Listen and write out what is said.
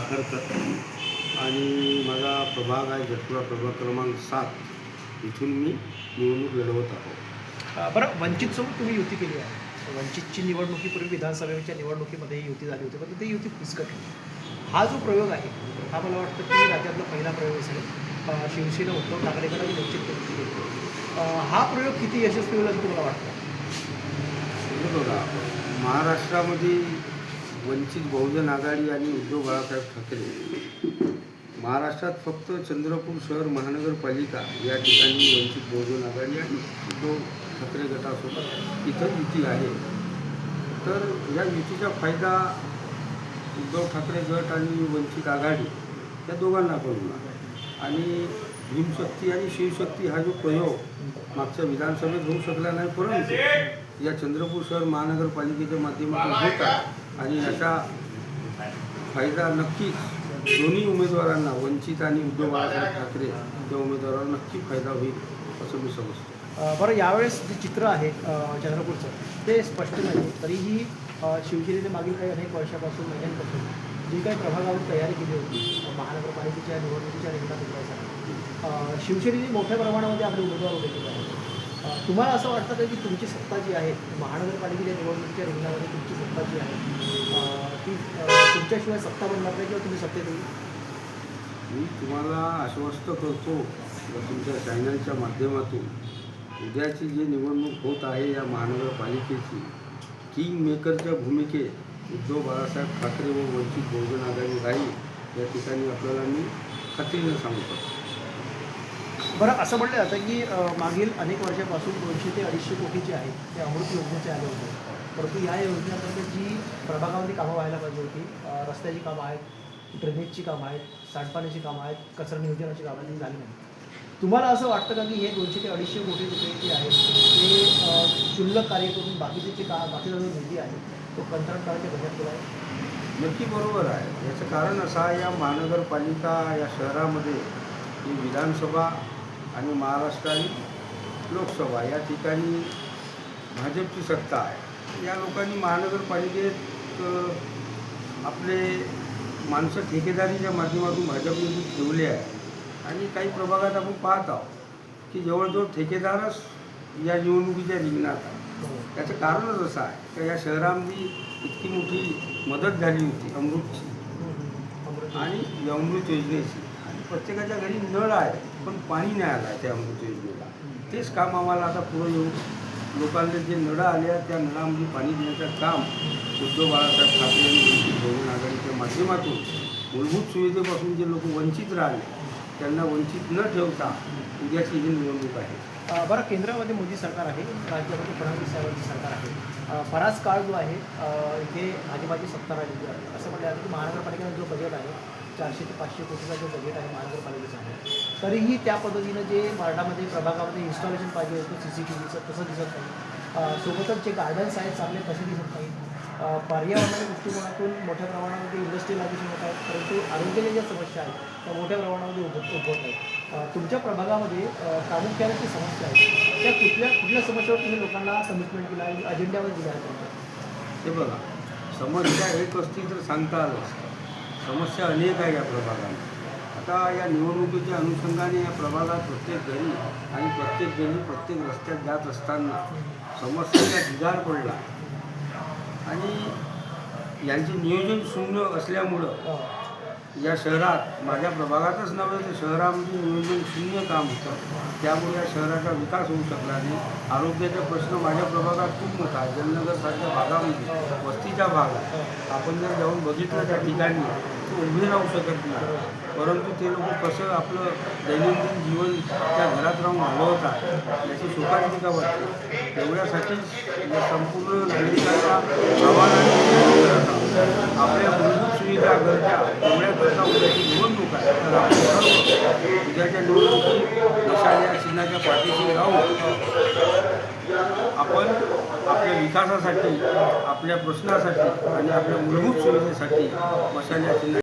साखरकर आणि माझा प्रभाग आहे जटपुरा प्रभाग क्रमांक 7. इथून मी निवडणूक लढवत आहोत. बरं, वंचितसोबत तुम्ही युती केली आहे. वंचितची निवडणुकीपूर्वी विधानसभेच्या निवडणुकीमध्ये युती झाली होती, पण ती युती फिसकटली. हा जो प्रयोग आहे हा मला वाटतं की राज्यातला पहिला प्रयोग असेल. शिवसेना उद्धव ठाकरेकडे वंचित युती केली. हा प्रयोग किती यशस्वी होईल असं तुम्हाला वाटतं? हे बघा, महाराष्ट्रामध्ये वंचित बहुजन आघाडी आणि उद्धव बाळासाहेब ठाकरे, महाराष्ट्रात फक्त चंद्रपूर शहर महानगरपालिका या ठिकाणी वंचित बहुजन आघाडी आणि उद्धव ठाकरे गटासोबत इथं युती आहे. तर या युतीचा फायदा उद्धव ठाकरे गट आणि वंचित आघाडी या दोघांना पण होणार. आणि भीमशक्ती आणि शिवशक्ती हा जो प्रयोग मागच्या विधानसभेत होऊ शकला नाही, परंतु या चंद्रपूर शहर महानगरपालिकेच्या माध्यमातून होत आहे आणि याचा फायदा नक्कीच दोन्ही उमेदवारांना, वंचित आणि उद्धव बाळासाहेब ठाकरे या उमेदवारांना नक्की फायदा होईल असं मी समजतो. बरं, यावेळेस जे चित्र आहे चंद्रपूरचं ते स्पष्ट नाही, तरीही शिवसेनेने मागील काही अनेक वर्षापासून महिन्यांपासून जी काही प्रभागावर तयारी केली होती महानगरपालिकेच्या निवडणुकीच्या रिंगणात उतरायसाठी, शिवसेनेने मोठ्या प्रमाणामध्ये आपले उमेदवार उभे केले आहेत. तुम्हाला असं वाटतं का की तुमची सत्ता जी आहे महानगरपालिकेच्या निवडणुकीच्या रिंगणामध्ये तुमची सत्ता जी आहे ती तुमच्याशिवाय सत्ता बनणार नाही किंवा तुम्ही सत्तेत येईल? मी तुम्हाला आश्वस्त करतो तुमच्या चॅनलच्या माध्यमातून, उद्याची जी निवडणूक होत आहे या महानगरपालिकेची, किंग मेकरच्या भूमिकेत उद्धव बाळासाहेब ठाकरे व वंचित बहुजन आघाडी राहील या ठिकाणी आपल्याला मी खात्रीने सांगतो. बरं, असं म्हटलं जातं की मागील अनेक वर्षापासून 200 ते 250 कोटीचे आहेत ते अमृत योजनेचे आले होते, परंतु या योजनेमध्ये जी प्रभागामध्ये कामं व्हायला पाहिजे होती, रस्त्याची कामं आहेत, ड्रेनेजची कामं आहेत, सांडपाण्याची कामं आहेत, कचरा नियोजनाची कामं ती झाली नाही. तुम्हाला असं वाटतं का की हे 200 ते 250 कोटी रुपये जे आहेत ते क्षुल्लक कार्य करून बाकीचा जो निधी आहे तो कंत्राटदाराच्या घरात केला आहे? नक्की बरोबर आहे. याचं कारण असं आहे, या महानगरपालिका या शहरामध्ये ही विधानसभा आणि महाराष्ट्र आणि लोकसभा या ठिकाणी भाजपची सत्ता आहे. या लोकांनी महानगरपालिकेत आपले माणसं ठेकेदारीच्या माध्यमातून भाजपने ठेवले आहे आणि काही प्रभागात आपण पाहत आहोत की जवळजवळ ठेकेदारच या निवडणुकीच्या रिंगणात आहे. त्याचं कारणच असं आहे की या शहरामध्ये इतकी मोठी मदत झाली होती अमृतची आणि या अमृत योजनेची, आणि प्रत्येकाच्या घरी नळ आहे पण पाणी नाही आलं आहे त्या अमृत योजनेला. तेच काम आम्हाला आता पुढे येऊन लोकांना जे नळं आले आहेत त्या नळामध्ये पाणी देण्याचं काम उद्धव बाळासाहेब ठाकरे आणि वंचित बहुजन आघाडीच्या माध्यमातून मूलभूत सुविधेपासून जे लोक वंचित राहिले त्यांना वंचित न ठेवता उद्याची ही निवडणूक आहे. बरं, केंद्रामध्ये मोदी सरकार आहे, राज्यामध्ये फडणवीस साहेबांचं सरकार आहे. बराच काळ जो आहे इथे भाजपाची सत्ता राहिलेली आहे. असं म्हटलं जातं की महानगरपालिकेचा जो बजेट आहे 400 ते 500 कोटीचा जो बजेट आहे महानगरपालिकेचा आहे, तरीही त्या पद्धतीनं जे वार्डामध्ये प्रभागामध्ये इन्स्टॉलेशन पाहिजे होतं CCTVचं तसं दिसत नाही. सोबतच जे गार्डन्स आहेत चांगले तसे दिसत नाही. पर्यावरणाच्या दृष्टिकोनातून मोठ्या प्रमाणामध्ये इंडस्ट्रियलायझेशन होत आहेत, परंतु आरोग्याच्या ज्या समस्या आहेत त्या मोठ्या प्रमाणामध्ये उद्भवत आहेत. तुमच्या प्रभागामध्ये प्रामुख्याने जी समस्या आहेत त्या कुठल्या समस्यावर तुम्ही लोकांना कमिटमेंट केला आहे, अजेंड्यावर दिला आहे तुमच्या? हे बघा, समस्या एक असती तर सांगता आलं असतं. समस्या अनेक आहे या प्रभागात. आता या निवडणुकीच्या अनुषंगाने या प्रभागात प्रत्येक घरी आणि प्रत्येक रस्त्यात जात असताना समस्येचा ढिगार पडला आणि यांचे नियोजन शून्य असल्यामुळं या शहरात, माझ्या प्रभागातच नव्हे तर शहरामध्ये नियोजन शून्य काम होतं. त्यामुळे या शहराचा विकास होऊ शकला नाही. आरोग्याचा प्रश्न माझ्या प्रभागात खूप मोठा आहे. जलनगरसारख्या भागामध्ये वस्तीचा भाग आहे. आपण जर जाऊन बघितलं त्या ठिकाणी तो उभे राहू शकत नाही, परंतु ते लोक कसं आपलं दैनंदिन जीवन त्या घरात राहून घालवतात याची शोकांतिका वाटते. तेवढ्यासाठीच या संपूर्ण नागरिकांच्या आव्हानाने आपल्या मूलभूत सुविधा गरजा तेवढ्याकरता उद्याची निवडणूक आहे. तर आपण सर्व उद्याच्या निवडणुकीत मशाल या चिन्हाच्या पाठीशी राहून आपण आपल्या विकासासाठी, आपल्या प्रश्नासाठी आणि आपल्या मूलभूत सुविधेसाठी मशाल या चिन्हाच्या